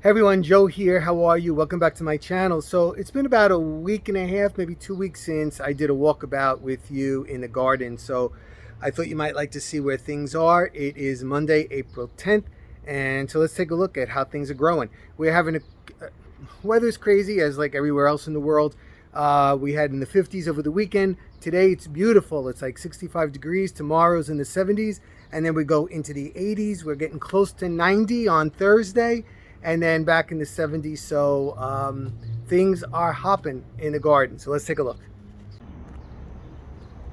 Hey everyone, Joe here. How are you? Welcome back to my channel. So it's been about a week and a half, maybe 2 weeks since I did a walkabout with you in the garden. So I thought you might like to see where things are. It is Monday, April 10th. And so let's take a look at how things are growing. We're having weather's crazy as like everywhere else in the world. We had in the 50s over the weekend. Today it's beautiful. It's like 65 degrees. Tomorrow's in the 70s. And then we go into the 80s. We're getting close to 90 on Thursday. And then back in the 70s. So things are hopping in the garden. So let's take a look.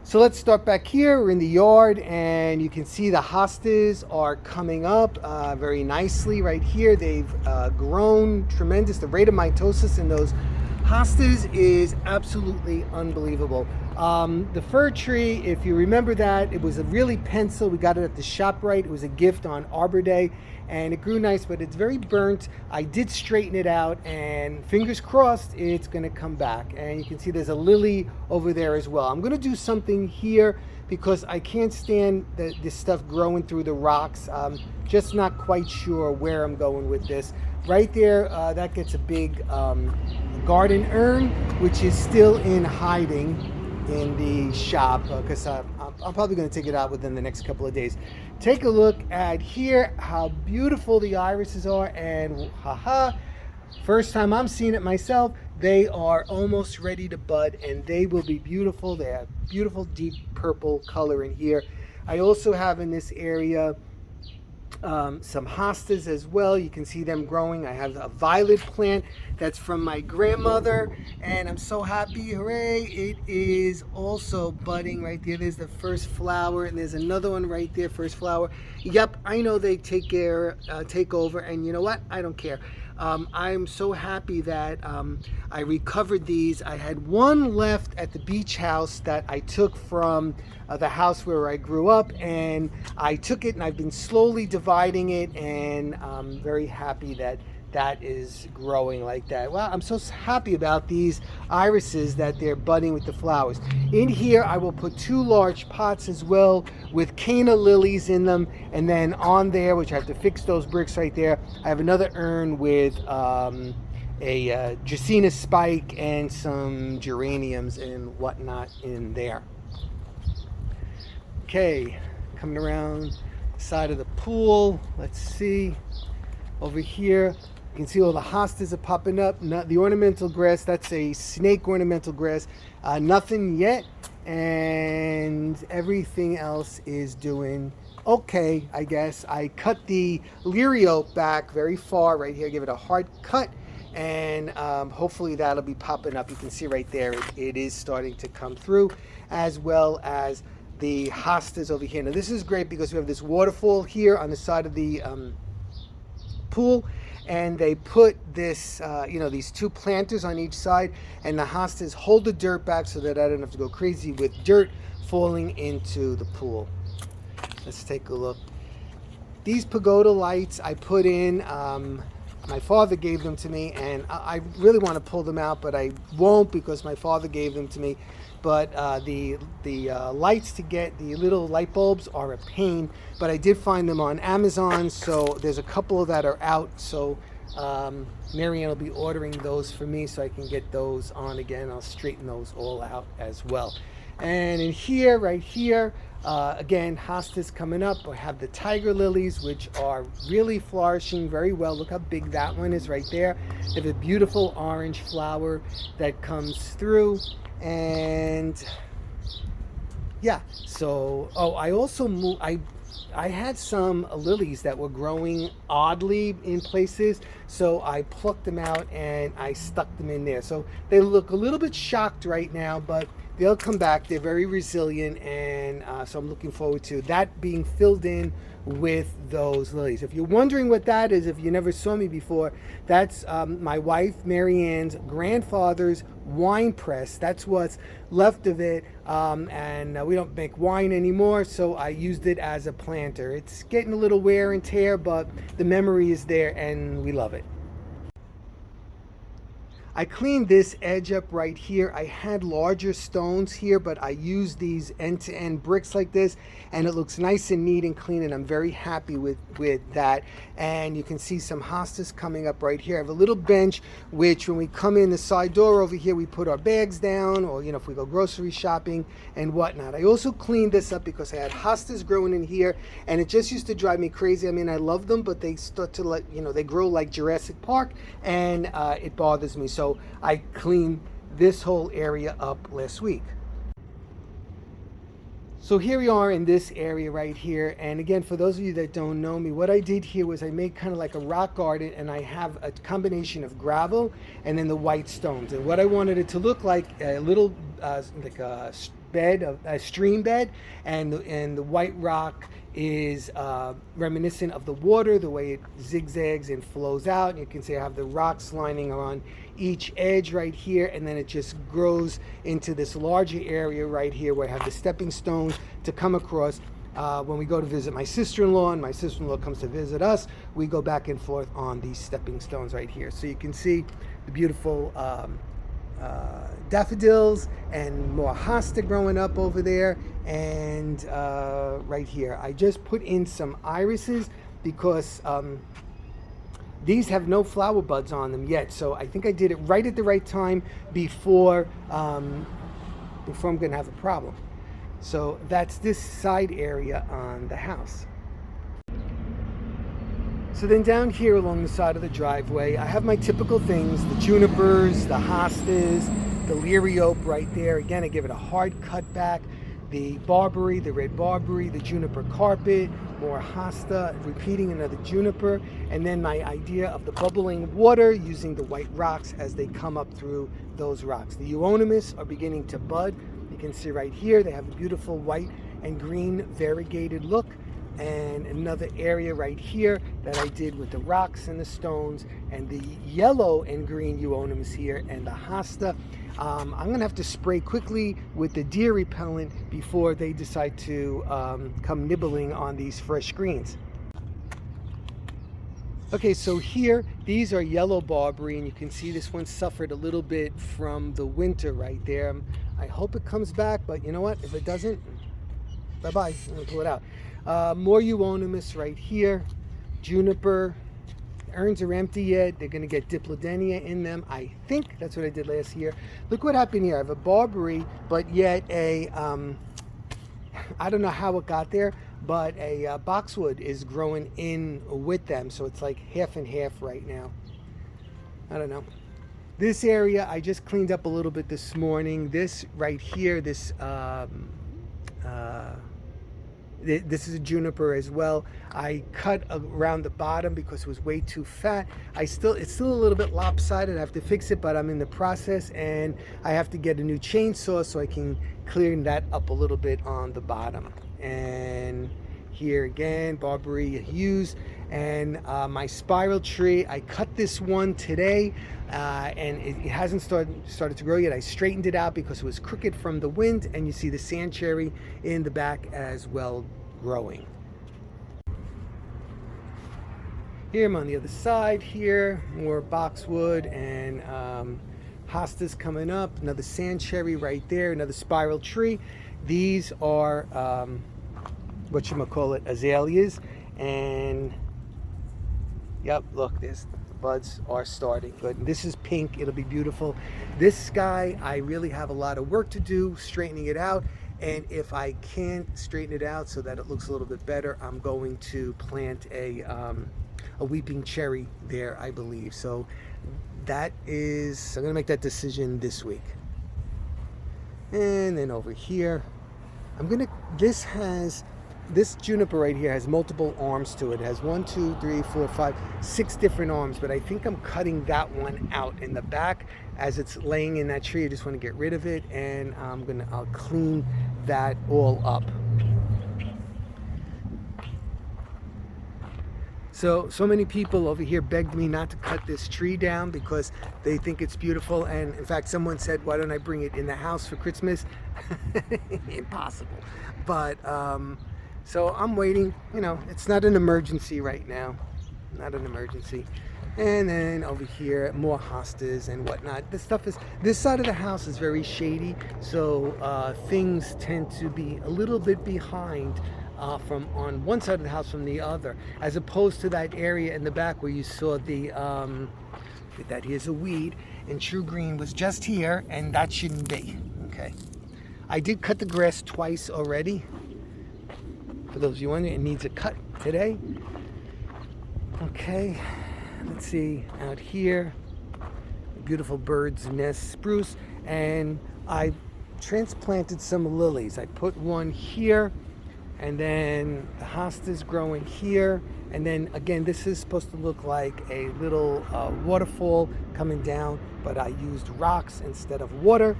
So let's start back here. We're in the yard and you can see the hostas are coming up very nicely right here. They've grown tremendous. The rate of mitosis in those hostas is absolutely unbelievable. The fir tree, if you remember that, it was a really pencil. We got it at the ShopRite. It was a gift on Arbor Day and it grew nice, but it's very burnt. I did straighten it out and fingers crossed it's gonna come back. And you can see there's a lily over there as well. I'm gonna do something here because I can't stand this stuff growing through the rocks. Just not quite sure where I'm going with this. Right there, that gets a big garden urn, which is still in hiding in the shop because I'm probably going to take it out within the next couple of days. Take a look at here how beautiful the irises are, and haha, first time I'm seeing it myself. They are almost ready to bud and they will be beautiful. They have beautiful deep purple color in here. I also have in this area some hostas as well. You can see them growing. I have a violet plant that's from my grandmother and I'm so happy. Hooray, it is also budding right there. There's the first flower and there's another one right there, first flower. Yep, I know they take over, and you know what, I don't care. I'm so happy that I recovered these. I had one left at the beach house that I took from the house where I grew up, and I took it and I've been slowly dividing it, and I'm very happy that that is growing like that. Well, I'm so happy about these irises that they're budding with the flowers. In here, I will put 2 large pots as well with canna lilies in them. And then on there, which I have to fix those bricks right there, I have another urn with a Dracaena spike and some geraniums and whatnot in there. Okay, coming around the side of the pool. Let's see. Over here, you can see all the hostas are popping up. Not the ornamental grass, that's a snake ornamental grass. Nothing yet, and everything else is doing okay, I guess. I cut the leary oak back very far right here, give it a hard cut, and hopefully that'll be popping up. You can see right there, it is starting to come through, as well as the hostas over here. Now this is great because we have this waterfall here on the side of the pool, and they put this these 2 planters on each side, and the hostas hold the dirt back so that I don't have to go crazy with dirt falling into the pool. Let's take a look. These pagoda lights I put in, my father gave them to me, and I really want to pull them out, but I won't because my father gave them to me. But the lights to get, the little light bulbs, are a pain, but I did find them on Amazon, so there's a couple that are out. So MaryAnn will be ordering those for me so I can get those on again. I'll straighten those all out as well. And in here, right here, again, hostas coming up. I have the tiger lilies, which are really flourishing very well. Look how big that one is right there. They have a beautiful orange flower that comes through. And yeah, so I also moved. I had some lilies that were growing oddly in places, so I plucked them out and I stuck them in there. So they look a little bit shocked right now, but they'll come back. They're very resilient, and so I'm looking forward to that being filled in with those lilies. If you're wondering what that is, if you never saw me before, that's my wife MaryAnn's grandfather's wine press. That's what's left of it, and we don't make wine anymore, so I used it as a planter. It's getting a little wear and tear, but the memory is there and we love it. I cleaned this edge up right here. I had larger stones here, but I used these end-to-end bricks like this, and it looks nice and neat and clean, and I'm very happy with that. And you can see some hostas coming up right here. I have a little bench, which when we come in the side door over here, we put our bags down, or if we go grocery shopping and whatnot. I also cleaned this up because I had hostas growing in here, and it just used to drive me crazy. I mean, I love them, but they start to they grow like Jurassic Park, and it bothers me. So I cleaned this whole area up last week. So here we are in this area right here, and again, for those of you that don't know me, what I did here was I made kind of like a rock garden, and I have a combination of gravel and then the white stones. And what I wanted it to look like a little like a bed, a stream bed, and the white rock is reminiscent of the water, the way it zigzags and flows out. And you can see I have the rocks lining on each edge right here, and then it just grows into this larger area right here where I have the stepping stones to come across. When we go to visit my sister-in-law and my sister-in-law comes to visit us, we go back and forth on these stepping stones right here. So you can see the beautiful daffodils and more hosta growing up over there, and right here I just put in some irises because these have no flower buds on them yet, so I think I did it right at the right time before I'm gonna have a problem. So that's this side area on the house. So then down here along the side of the driveway, I have my typical things, the junipers, the hostas, the liriope right there. Again, I give it a hard cut back. The barberry, the red barberry, the juniper carpet, more hosta, repeating another juniper, and then my idea of the bubbling water using the white rocks as they come up through those rocks. The euonymus are beginning to bud. You can see right here, they have a beautiful white and green variegated look. And another area right here that I did with the rocks and the stones, and the yellow and green euonymus here, and the hosta. I'm gonna have to spray quickly with the deer repellent before they decide to come nibbling on these fresh greens. Okay, so here, these are yellow barberry, and you can see this one suffered a little bit from the winter right there. I hope it comes back, but you know what? If it doesn't, bye-bye. I'm gonna pull it out. More euonymus right here, juniper. The urns are empty yet. They're going to get diplodenia in them. I think that's what I did last year. Look what happened here. I have a barberry, but yet a, I don't know how it got there, but a boxwood is growing in with them. So it's like half and half right now. I don't know. This area I just cleaned up a little bit this morning. This right here, this is a juniper as well. I cut around the bottom because it was way too fat. It's still a little bit lopsided. I have to fix it, but I'm in the process, and I have to get a new chainsaw so I can clear that up a little bit on the bottom. And here again, barberry hues, and my spiral tree. I cut this one today, and it hasn't started to grow yet. I straightened it out because it was crooked from the wind, and you see the sand cherry in the back as well growing. Here I'm on the other side here, more boxwood and hostas coming up, another sand cherry right there, another spiral tree. These are whatchamacallit, azaleas, and yep, look, the buds are starting good. And this is pink, it'll be beautiful. This sky, I really have a lot of work to do straightening it out, and if I can't straighten it out so that it looks a little bit better, I'm going to plant a weeping cherry there, I believe. So that is, I'm gonna make that decision this week. And then over here, this juniper right here has multiple arms to it. It has 1, 2, 3, 4, 5, 6 different arms, but I think I'm cutting that one out in the back as it's laying in that tree. I just want to get rid of it, and I'll clean that all up. So many people over here begged me not to cut this tree down because they think it's beautiful, and in fact someone said, why don't I bring it in the house for Christmas? Impossible. But so I'm waiting. It's not an emergency right now. not an emergency. And then over here, more hostas and whatnot. This side of the house is very shady, so things tend to be a little bit behind from on one side of the house from the other, as opposed to that area in the back where you saw the, that here's a weed, and True Green was just here, and that shouldn't be, okay? I did cut the grass twice already. For those of you wondering, it needs a cut today. Okay. Let's see, out here, beautiful bird's nest spruce, and I transplanted some lilies. I put one here, and then the hosta's growing here, and then again, this is supposed to look like a little waterfall coming down, but I used rocks instead of water,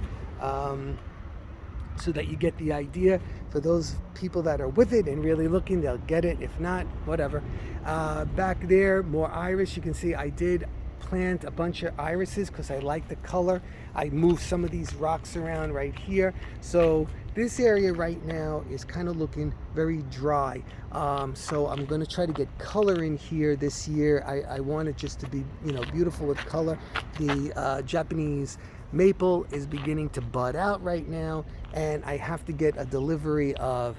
so that you get the idea. For those people that are with it and really looking, they'll get it. If not, whatever. Back there, more iris. You can see I did plant a bunch of irises because I like the color. I moved some of these rocks around right here. So this area right now is kind of looking very dry. So I'm going to try to get color in here this year. I want it just to be, you know, beautiful with color. The Japanese maple is beginning to bud out right now, and I have to get a delivery of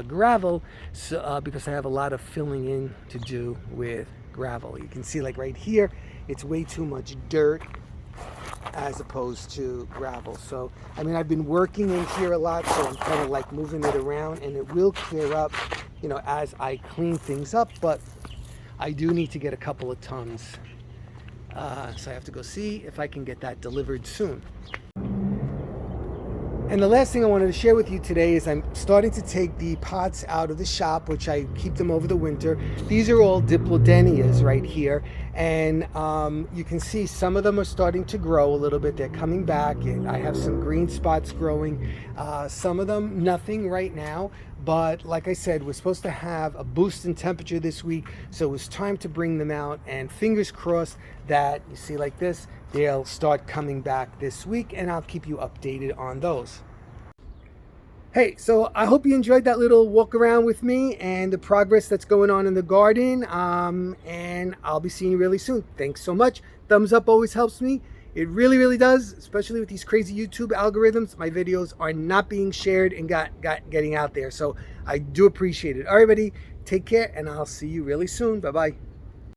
gravel, so, because I have a lot of filling in to do with gravel. You can see, like right here, it's way too much dirt as opposed to gravel. So I mean, I've been working in here a lot, so I'm kind of like moving it around, and it will clear up, you know, as I clean things up, but I do need to get a couple of tons. So I have to go see if I can get that delivered soon. And the last thing I wanted to share with you today is I'm starting to take the pots out of the shop, which I keep them over the winter. These are all diplodenias right here, and you can see some of them are starting to grow a little bit. They're coming back. I have some green spots growing. Some of them, nothing right now. But like I said, we're supposed to have a boost in temperature this week, so it was time to bring them out, and fingers crossed that, you see like this, they'll start coming back this week, and I'll keep you updated on those. Hey, so I hope you enjoyed that little walk around with me and the progress that's going on in the garden, and I'll be seeing you really soon. Thanks so much. Thumbs up always helps me. It really, really does, especially with these crazy YouTube algorithms. My videos are not being shared and getting out there, so I do appreciate it. All right, everybody, take care, and I'll see you really soon. Bye-bye.